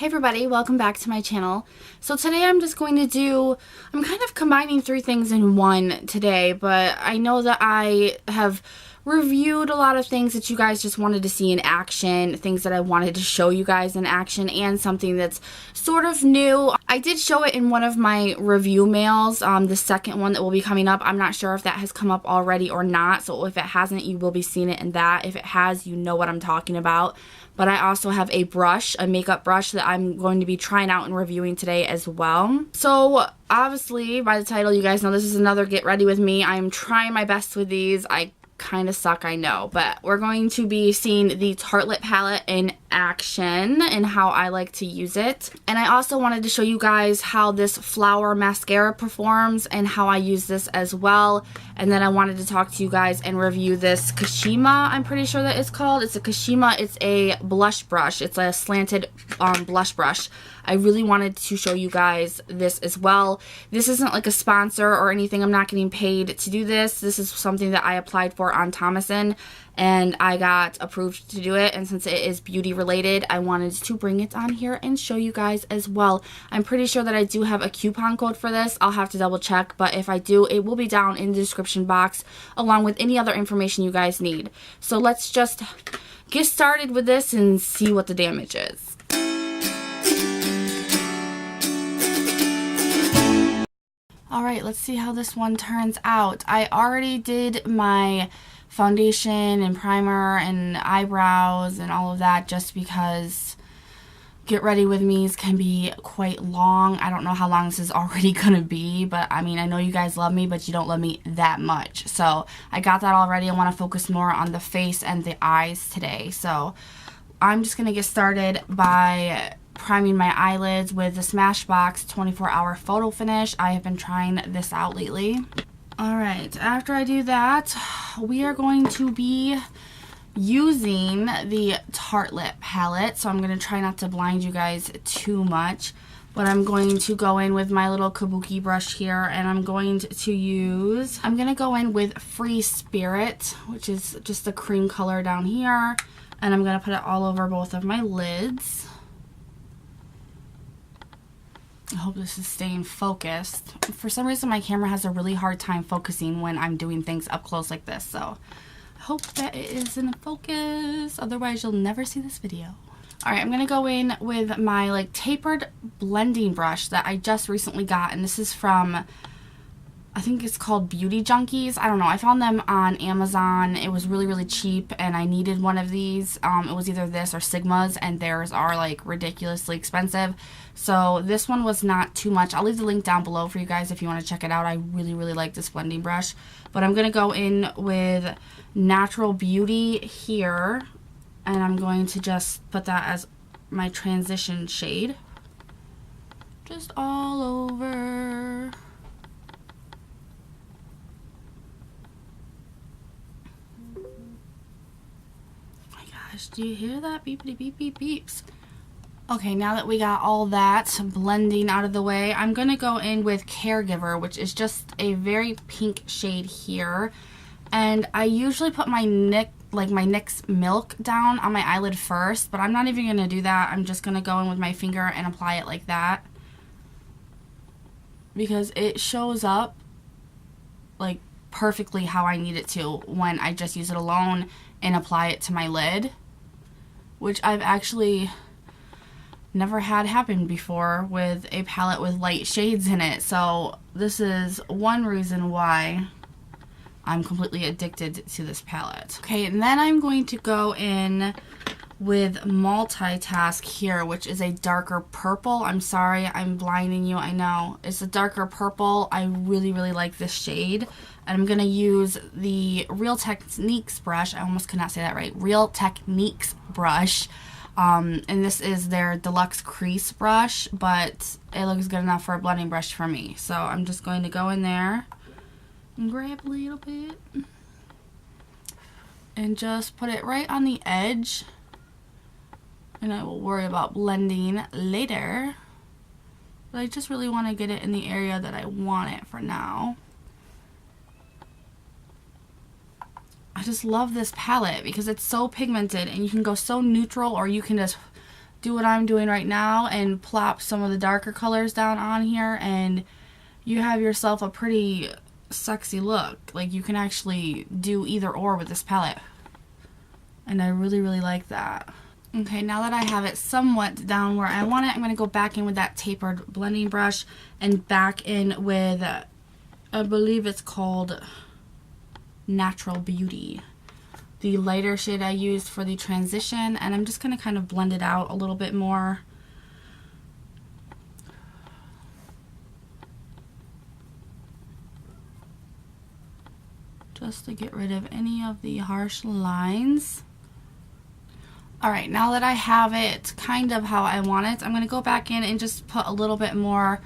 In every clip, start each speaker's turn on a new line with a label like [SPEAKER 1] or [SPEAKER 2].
[SPEAKER 1] Hey everybody, welcome back to my channel. So today I'm kind of combining three things in one today, but I know that I have reviewed a lot of things that you guys just wanted to see in action, things that I wanted to show you guys in action, and something that's sort of new. I did show it in one of my review mails, the second one that will be coming up. I'm not sure if that has come up already or not, so if it hasn't, you will be seeing it in that. If it has, you know what I'm talking about. But I also have a brush, a makeup brush that I'm going to be trying out and reviewing today as well. So obviously by the title you guys know this is another get ready with me. I'm trying my best with these. I kind of suck, I know, but we're going to be seeing the Tartlette palette in action and how I like to use it. And I also wanted to show you guys how this flower mascara performs and how I use this as well. And then I wanted to talk to you guys and review this Keshima, I'm pretty sure that it's called. It's a Keshima, it's a blush brush. It's a slanted blush brush. I really wanted to show you guys this as well. This isn't like a sponsor or anything. I'm not getting paid to do this. This is something that I applied for on Thomason and I got approved to do it. And since it is beauty related, I wanted to bring it on here and show you guys as well. I'm pretty sure that I do have a coupon code for this. I'll have to double check, but if I do, it will be down in the description box along with any other information you guys need. So let's just get started with this and see what the damage is. Alright, let's see how this one turns out. I already did my foundation and primer and eyebrows and all of that just because get ready with me's can be quite long. I don't know how long this is already going to be, but I mean, I know you guys love me, but you don't love me that much. So I got that already. I want to focus more on the face and the eyes today. So I'm just going to get started by priming my eyelids with the Smashbox 24-hour photo finish. I have been trying this out lately. Alright, after I do that, we are going to be using the Tartlette palette. So I'm going to try not to blind you guys too much. But I'm going to go in with my little kabuki brush here, and I'm going to go in with Free Spirit, which is just the cream color down here. And I'm going to put it all over both of my lids. I hope this is staying focused. For some reason my camera has a really hard time focusing when I'm doing things up close like this, so I hope that it is in focus, otherwise you'll never see this video. Alright, I'm going to go in with my tapered blending brush that I just recently got, and this is from, I think it's called Beauty Junkies. I don't know. I found them on Amazon. It was really, really cheap, and I needed one of these. It was either this or Sigma's, and theirs are ridiculously expensive. So this one was not too much. I'll leave the link down below for you guys if you want to check it out. I really, really like this blending brush. But I'm going to go in with Natural Beauty here, and I'm going to just put that as my transition shade. Just all over. Do you hear that? Beepity beep beep beeps. Okay, now that we got all that blending out of the way, I'm going to go in with Caregiver, which is just a very pink shade here. And I usually put my NYX Milk down on my eyelid first, but I'm not even going to do that. I'm just going to go in with my finger and apply it like that. Because it shows up perfectly how I need it to when I just use it alone and apply it to my lid, which I've actually never had happen before with a palette with light shades in it. So this is one reason why I'm completely addicted to this palette. Okay, and then I'm going to go in with Multitask here, which is a darker purple. I'm sorry, I'm blinding you, I know. It's a darker purple. I really, really like this shade. And I'm going to use the Real Techniques brush. I almost could not say that right. Real Techniques brush. And this is their deluxe crease brush, but it looks good enough for a blending brush for me. So I'm just going to go in there and grab a little bit and just put it right on the edge. And I will worry about blending later. But I just really want to get it in the area that I want it for now. I just love this palette because it's so pigmented and you can go so neutral or you can just do what I'm doing right now and plop some of the darker colors down on here, and you have yourself a pretty sexy look. Like, you can actually do either or with this palette, and I really, really like that. Okay, now that I have it somewhat down where I want it, I'm going to go back in with that tapered blending brush and back in with, I believe it's called Natural Beauty, the lighter shade I used for the transition, and I'm just going to kind of blend it out a little bit more. Just to get rid of any of the harsh lines. Alright, now that I have it kind of how I want it, I'm going to go back in and just put a little bit more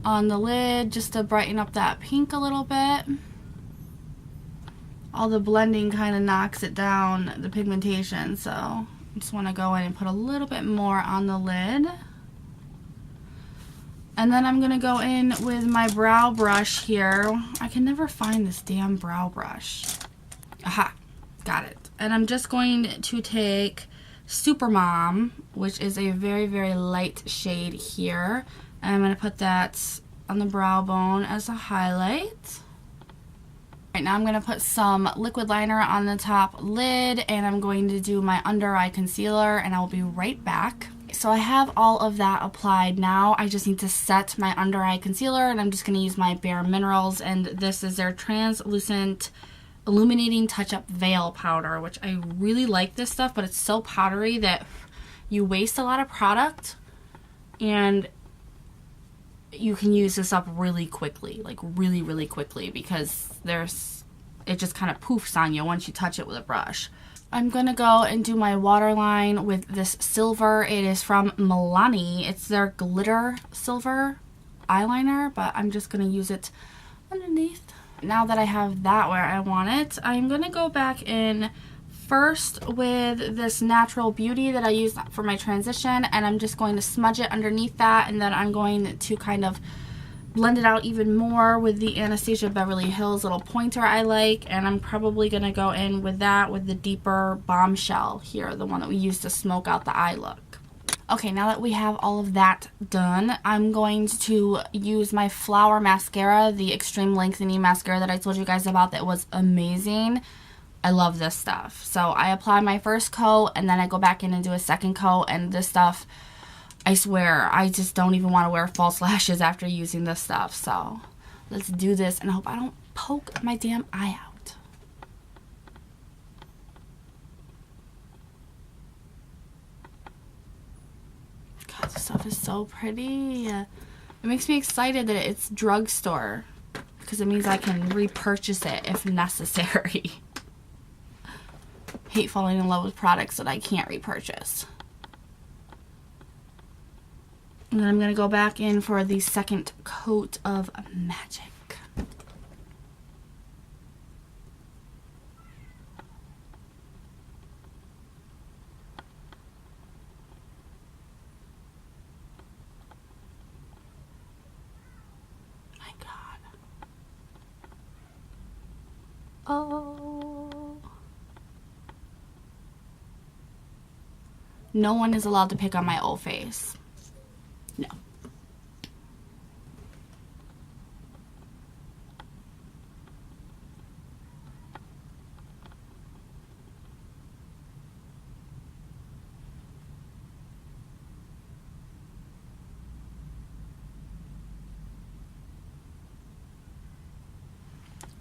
[SPEAKER 1] on the lid just to brighten up that pink a little bit. All the blending kind of knocks it down, the pigmentation, so I just want to go in and put a little bit more on the lid. And then I'm going to go in with my brow brush here. I can never find this damn brow brush. Aha, got it. And I'm just going to take Supermom, which is a very, very light shade here. And I'm going to put that on the brow bone as a highlight. Right now I'm going to put some liquid liner on the top lid, and I'm going to do my under eye concealer, and I will be right back. So I have all of that applied now. I just need to set my under eye concealer, and I'm just going to use my Bare Minerals, and this is their translucent illuminating touch-up veil powder, which I really like this stuff, but it's so powdery that you waste a lot of product, and you can use this up really quickly, like really, really quickly, because it just kind of poofs on you once you touch it with a brush. I'm gonna go and do my waterline with this silver. It is from Milani. It's their glitter silver eyeliner, but I'm just gonna use it underneath. Now that I have that where I want it, I'm gonna go back in first with this Natural Beauty that I used for my transition, and I'm just going to smudge it underneath that, and then I'm going to kind of blend it out even more with the Anastasia Beverly Hills little pointer I like, and I'm probably going to go in with that with the deeper Bombshell here, the one that we used to smoke out the eye look. Okay, now that we have all of that done, I'm going to use my Flower Mascara, the Extreme Lengthening Mascara that I told you guys about that was amazing. I love this stuff. So I apply my first coat, and then I go back in and do a second coat, and this stuff, I swear, I just don't even want to wear false lashes after using this stuff. So let's do this, and I hope I don't poke my damn eye out. God, this stuff is so pretty. It makes me excited that it's drugstore, because it means I can repurchase it if necessary. Hate falling in love with products that I can't repurchase. And then I'm going to go back in for the second coat of magic. My God. Oh. No one is allowed to pick on my old face. No.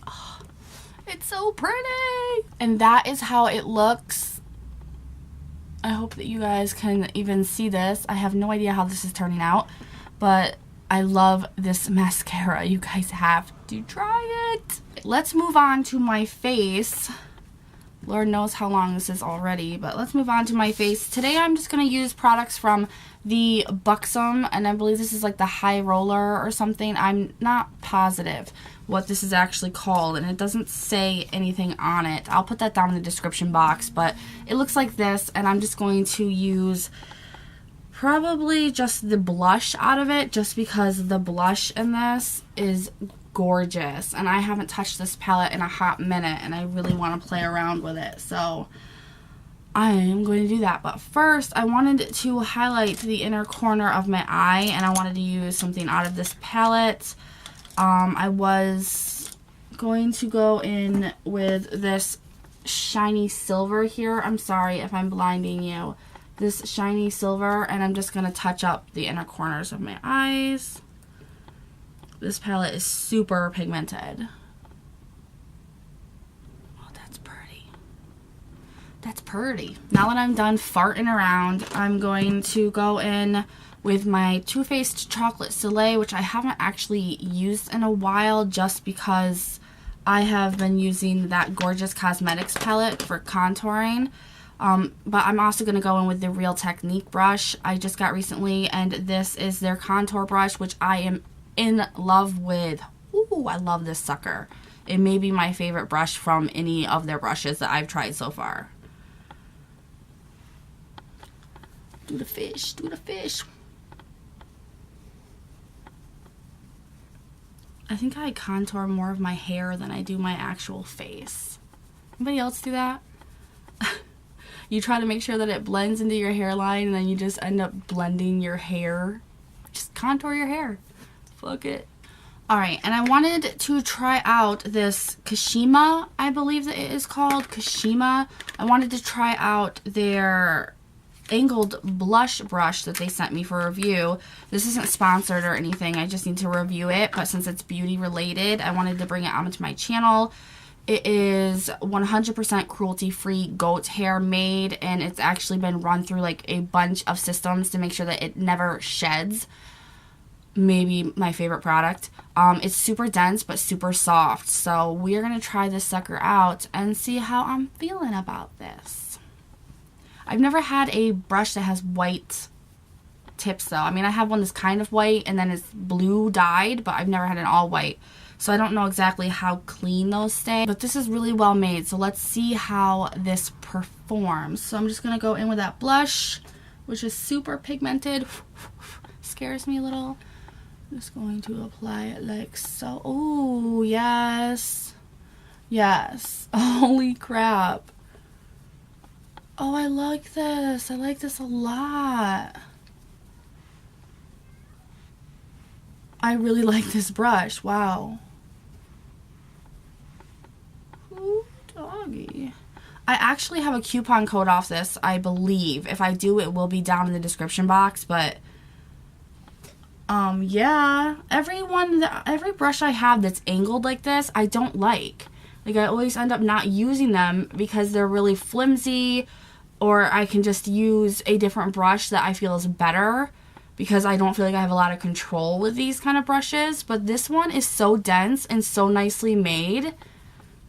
[SPEAKER 1] Oh, it's so pretty. And that is how it looks. I hope that you guys can even see this. I have no idea how this is turning out, but I love this mascara. You guys have to try it. Let's move on to my face. Lord knows how long this is already, but let's move on to my face. Today I'm just going to use products from the Buxom, and I believe this is like the High Roller or something. I'm not positive what this is actually called, and it doesn't say anything on it. I'll put that down in the description box, but it looks like this, and I'm just going to use probably just the blush out of it, just because the blush in this is gorgeous, and I haven't touched this palette in a hot minute, and I really want to play around with it. So I am going to do that. But first, I wanted to highlight the inner corner of my eye, and I wanted to use something out of this palette. I was going to go in with this shiny silver here. I'm sorry if I'm blinding you. This shiny silver, and I'm just going to touch up the inner corners of my eyes. This palette is super pigmented. Oh, that's pretty. That's pretty. Now that I'm done farting around, I'm going to go in with my Too Faced Chocolate Soleil, which I haven't actually used in a while just because I have been using that Gorgeous Cosmetics palette for contouring. But I'm also going to go in with the Real Technique brush I just got recently, and this is their contour brush, which I am in love with. Ooh, I love this sucker. It may be my favorite brush from any of their brushes that I've tried so far. Do the fish, do the fish. I think I contour more of my hair than I do my actual face. Anybody else do that? You try to make sure that it blends into your hairline, and then you just end up blending your hair. Just contour your hair. Fuck it. Alright, and I wanted to try out this Keshima, I believe that it is called. Keshima. I wanted to try out their angled blush brush that they sent me for review. This isn't sponsored or anything. I just need to review it, but since it's beauty related, I wanted to bring it onto my channel. It is 100% cruelty-free goat hair made, and it's actually been run through like a bunch of systems to make sure that it never sheds. Maybe my favorite product. It's super dense but super soft, so we're gonna try this sucker out and see how I'm feeling about this. I've never had a brush that has white tips though. I mean, I have one that's kind of white and then it's blue dyed, but I've never had an all white. So I don't know exactly how clean those stay, but this is really well made. So let's see how this performs. So I'm just gonna go in with that blush, which is super pigmented. Scares me a little. I'm just going to apply it like so. Oh, yes. Yes. Holy crap. Oh, I like this. I like this a lot. I really like this brush. Wow. Ooh, doggy. I actually have a coupon code off this, I believe. If I do, it will be down in the description box, but yeah. Every brush I have that's angled like this, I don't like. Like, I always end up not using them because they're really flimsy, or I can just use a different brush that I feel is better because I don't feel like I have a lot of control with these kind of brushes. But this one is so dense and so nicely made.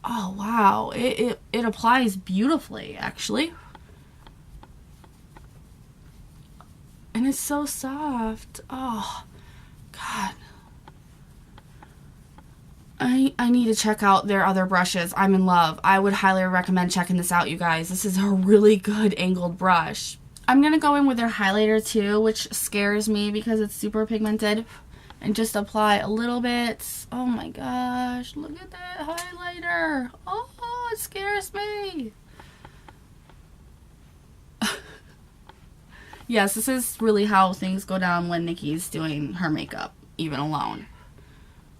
[SPEAKER 1] Oh, wow. It applies beautifully, actually. And it's so soft. Oh, God. I need to check out their other brushes. I'm in love. I would highly recommend checking this out, you guys. This is a really good angled brush. I'm going to go in with their highlighter too, which scares me because it's super pigmented. And just apply a little bit. Oh my gosh, look at that highlighter. Oh, it scares me. Yes, this is really how things go down when Nikki's doing her makeup, even alone.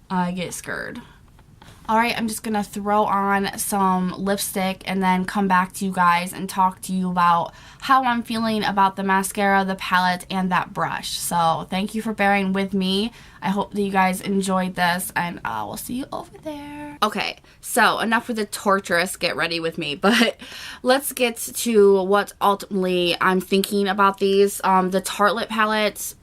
[SPEAKER 1] I get scared. Alright, I'm just going to throw on some lipstick and then come back to you guys and talk to you about how I'm feeling about the mascara, the palette, and that brush. So, thank you for bearing with me. I hope that you guys enjoyed this, and I will see you over there. Okay, so enough with the torturous get ready with me, but let's get to what ultimately I'm thinking about these. The Tartlette Palette,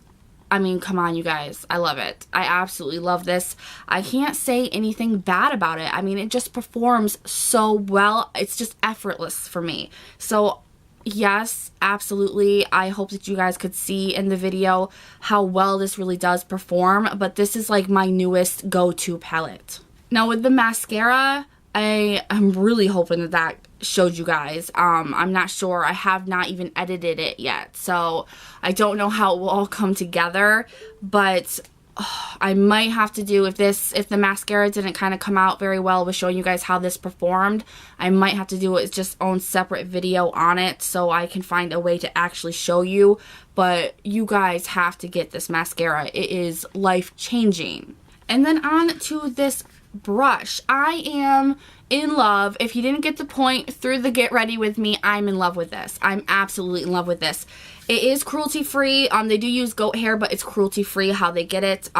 [SPEAKER 1] I mean, come on, you guys. I love it. I absolutely love this. I can't say anything bad about it. I mean, it just performs so well. It's just effortless for me. So, yes, absolutely. I hope that you guys could see in the video how well this really does perform. But this is like my newest go-to palette. Now, with the mascara, I'm really hoping that that showed you guys. I'm not sure. I have not even edited it yet, so I don't know how it will all come together, but I might have to do, if the mascara didn't kind of come out very well with showing you guys how this performed, I might have to do it just own separate video on it so I can find a way to actually show you. But you guys have to get this mascara. It is life-changing. And then on to this brush. I am in love. If you didn't get the point through the get ready with me, I'm in love with this. I'm absolutely in love with this. It is cruelty free. They do use goat hair, but it's cruelty free how they get it.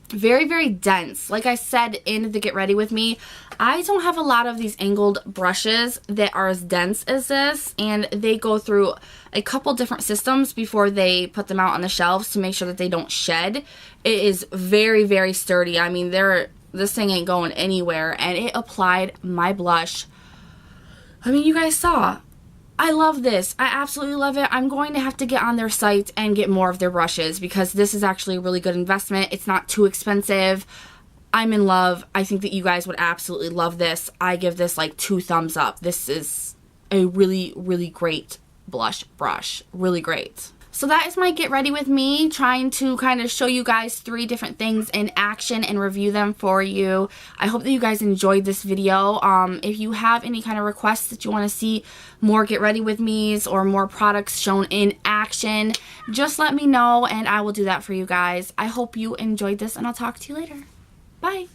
[SPEAKER 1] Very, very dense. Like I said in the get ready with me, I don't have a lot of these angled brushes that are as dense as this, and they go through a couple different systems before they put them out on the shelves to make sure that they don't shed. It is very, very sturdy. I mean, this thing ain't going anywhere, and it applied my blush. I mean, you guys saw. I love this. I absolutely love it. I'm going to have to get on their site and get more of their brushes because this is actually a really good investment. It's not too expensive. I'm in love. I think that you guys would absolutely love this. I give this like 2 thumbs up. This is a really, really great blush brush. Really great. So that is my get ready with me, trying to kind of show you guys 3 different things in action and review them for you. I hope that you guys enjoyed this video. If you have any kind of requests that you want to see more get ready with me's or more products shown in action, just let me know and I will do that for you guys. I hope you enjoyed this and I'll talk to you later. Bye.